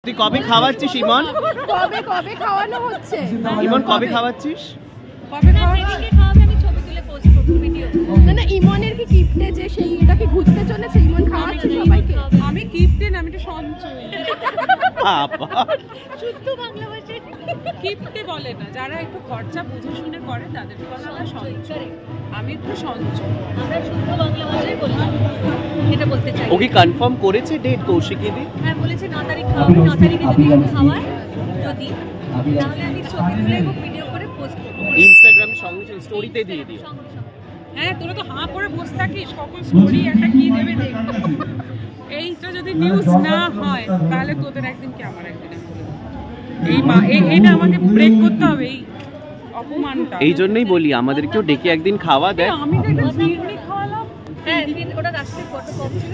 তুই কবে খাওয়াচ্ছিস ইমন? কবে কবে খাওয়ানো হচ্ছে? ইমন কবে খাওয়াচ্ছিস? কবে খাওয়াবে? আমি ছবি তুলে পোস্ট করব ভিডিও। না না, ইমনের কি গিফটে যে সেইটা কি ঘুরতে চলেছে? ইমন খাওয়াচ্ছে সবাইকে? আমি গিফটে না, আমি তো সঞ্চয়। বাবা শুদ্ধ বাংলা ভাষায় গিফটে বলে না, যারা একটু খরচা বুঝে শুনে করে তাদেরকে বলা হয় সঞ্চয়। আমি একটু সঞ্চয়, আমরা শুদ্ধ বাংলা ভাষায় বললাম, এটা বলতে চাই। ও কি কনফার্ম করেছে ডেট কৌশিকী দি? হ্যাঁ বলেছে 9 তারিখ খাওয়াবে। 9 তারিখে যদি খাওয়ায়, যদি তাহলে আমি ছবি তুলে এবং ভিডিও করে পোস্ট করব ইনস্টাগ্রাম সঙ্গে স্টোরিতে দিয়ে দিও। হ্যাঁ, তোরা তো হাঁ করে বসে থাকিস, কখন স্টোরি একটা কি দেবে দেখ। এইটা যদি নিউজ না হয় তাহলে তোদের একদিন কি আমার একদিন। এইটা আমাকে ব্রেক করতে হবে, এই অপমানটা। এই জন্যই বলি আমাদেরকেও ডেকে একদিন খাওয়া দেয়। আমি তো একটা ফিরনি খাওয়ালাম। হ্যাঁ, ওটা রাস্তায় কত কম ছিল।